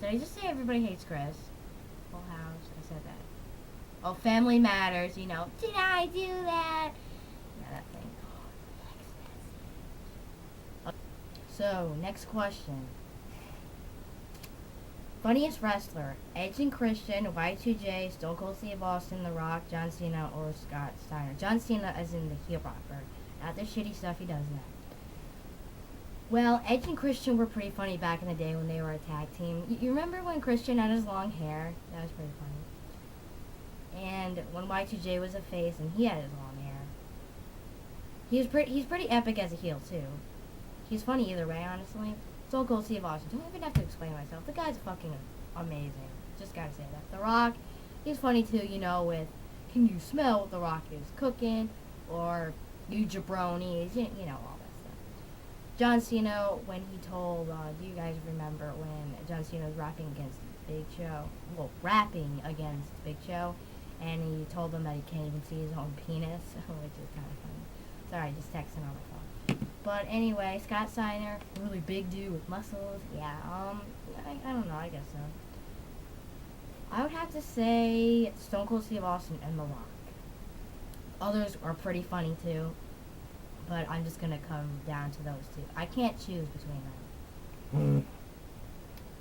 Did I just say everybody hates Chris? Full House. I said that. Oh, Family Matters. You know. Did I do that? Yeah, that thing. So, next question. Funniest wrestler: Edge and Christian, Y2J, Stone Cold Steve Austin, The Rock, John Cena, or Scott Steiner. John Cena as in the heel rocker. Not the shitty stuff he does now. Well, Edge and Christian were pretty funny back in the day when they were a tag team. You remember when Christian had his long hair? That was pretty funny. And when Y2J was a face and he had his long hair. He's pretty epic as a heel too. He's funny either way, honestly. Stone Cold Steve Austin. Don't even have to explain myself. The guy's fucking amazing. Just gotta say that. The Rock, he's funny too, you know, with "Can you smell what The Rock is cooking?" or "You jabronis," you know, all that stuff. John Cena, when he told, do you guys remember when John Cena was rapping against Big Show? Well, rapping against Big Show, and he told him that he can't even see his own penis, which is kind of funny. Sorry, just texting on my phone. But anyway, Scott Steiner, really big dude with muscles. Yeah, I don't know, I guess so. I would have to say Stone Cold Steve Austin and The Rock. Others are pretty funny too, but I'm just gonna come down to those two. I can't choose between them.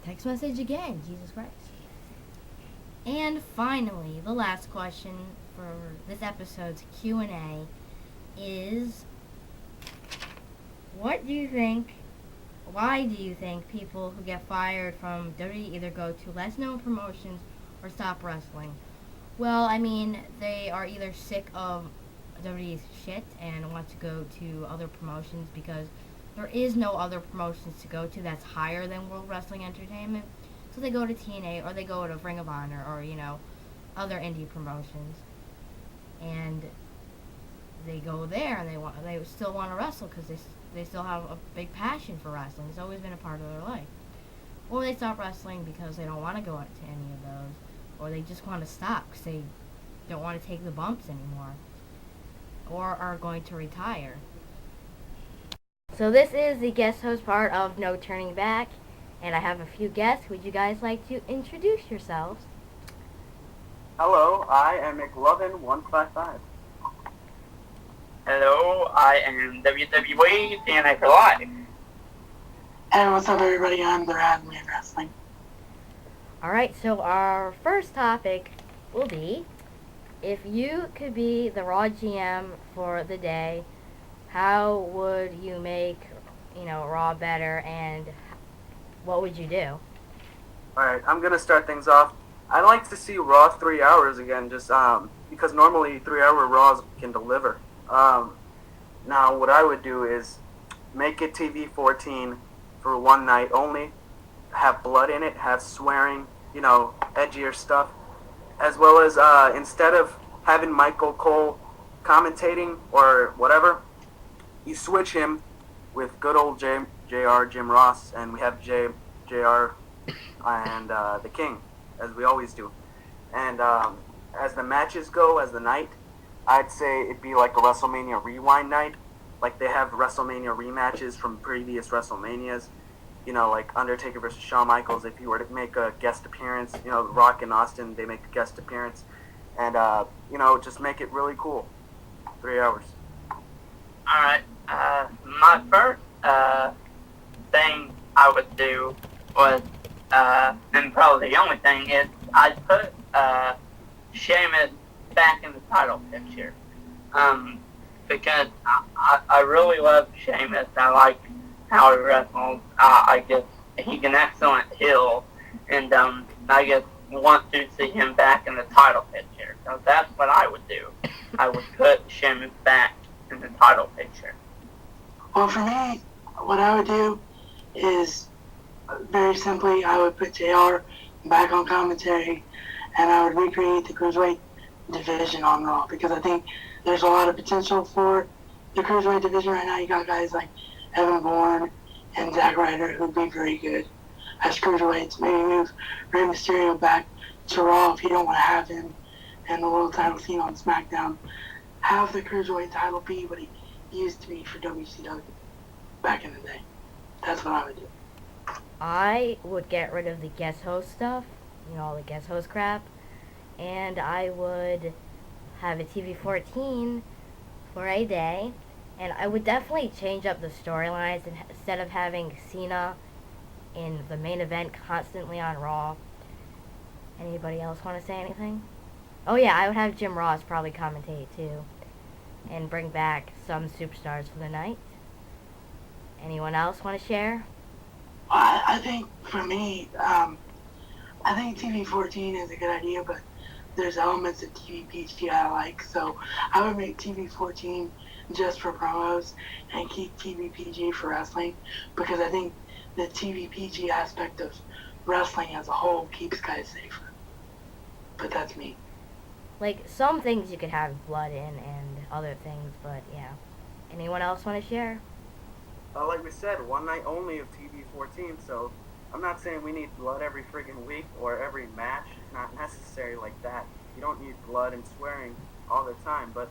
Text message again, Jesus Christ. And finally, the last question for this episode's Q&A is, why do you think people who get fired from WWE either go to less known promotions or stop wrestling? Well, I mean, they are either sick of WWE's shit and want to go to other promotions because there is no other promotions to go to that's higher than World Wrestling Entertainment. So they go to TNA or they go to Ring of Honor or, you know, other indie promotions. And they go there and they still want to wrestle because they still have a big passion for wrestling. It's always been a part of their life. Or they stop wrestling because they don't want to go to any of those. Or they just want to stop because they don't want to take the bumps anymore. Or are going to retire. So this is the guest host part of No Turning Back. And I have a few guests. Would you guys like to introduce yourselves? Hello, I am McLovin155. Hello, I am WWE TNA for Life. Hey, what's up, everybody? I'm the Radman Wrestling. Alright, so our first topic will be, if you could be the Raw GM for the day, how would you make, Raw better, and what would you do? Alright, I'm going to start things off. I'd like to see Raw 3 hours again, just because normally 3-hour Raws can deliver. Now, what I would do is make it TV 14 for one night only, have blood in it, have swearing, edgier stuff, as well as instead of having Michael Cole commentating or whatever, you switch him with good old JR, Jim Ross, and we have JR and the King, as we always do. And as the matches go, as the night, I'd say it'd be like a WrestleMania Rewind night. Like they have WrestleMania rematches from previous WrestleManias. Like Undertaker versus Shawn Michaels, if you were to make a guest appearance. Rock and Austin, they make a guest appearance. And, just make it really cool. 3 hours. Alright, my first thing I would do was, and probably the only thing is, I'd put Sheamus back in the title picture. Because I really love Sheamus. I like how he wrestles. I guess he's an excellent heel, and I just want to see him back in the title picture. So that's what I would do. I would put Sheamus back in the title picture. Well, for me, what I would do is very simply, I would put JR back on commentary, and I would recreate the Cruiserweight division on Raw, because I think there's a lot of potential for the Cruiserweight division right now. You got guys like Evan Bourne and Zack Ryder who'd be very good as Cruiserweights. Maybe move Rey Mysterio back to Raw if you don't want to have him in the world title scene on SmackDown. Have the Cruiserweight title be what it used to be for WCW back in the day. That's what I would do. I would get rid of the guest host stuff, all the guest host crap, and I would have a TV 14 for a day, and I would definitely change up the storylines, and instead of having Cena in the main event constantly on Raw. Anybody else want to say anything? Oh yeah, I would have Jim Ross probably commentate too, and bring back some superstars for the night. Anyone else want to share? I think for me, I think TV 14 is a good idea, but there's elements of TV I like, so I would make TV 14 just for promos and keep TV for wrestling, because I think the TV aspect of wrestling as a whole keeps guys safer. But that's me. Like, some things you could have blood in and other things, but yeah. Anyone else want to share? Like we said, one night only of TV 14, so I'm not saying we need blood every friggin' week or every match. It's not necessary like that. You don't need blood and swearing all the time, but,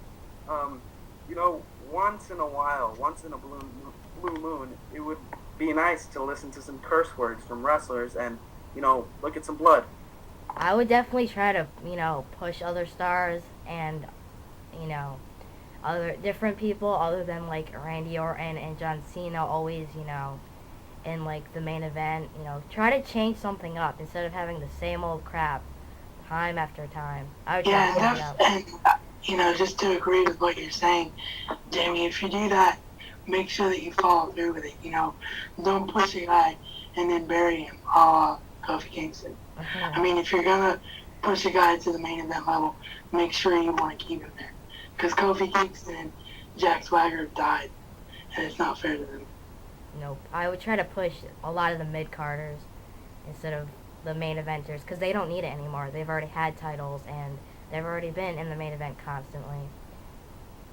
once in a while, once in a blue moon, it would be nice to listen to some curse words from wrestlers and, look at some blood. I would definitely try to, push other stars and, other different people other than like Randy Orton and John Cena always, in like the main event, try to change something up instead of having the same old crap time after time. I would try to change it up. And just to agree with what you're saying, Jamie, if you do that, make sure that you follow through with it. Don't push a guy and then bury him, a la Kofi Kingston. I mean, if you're gonna push a guy to the main event level, make sure you want to keep him there. Because Kofi Kingston and Jack Swagger died, and it's not fair to them. Nope. I would try to push a lot of the mid-carders instead of the main eventers, because they don't need it anymore. They've already had titles, and they've already been in the main event constantly.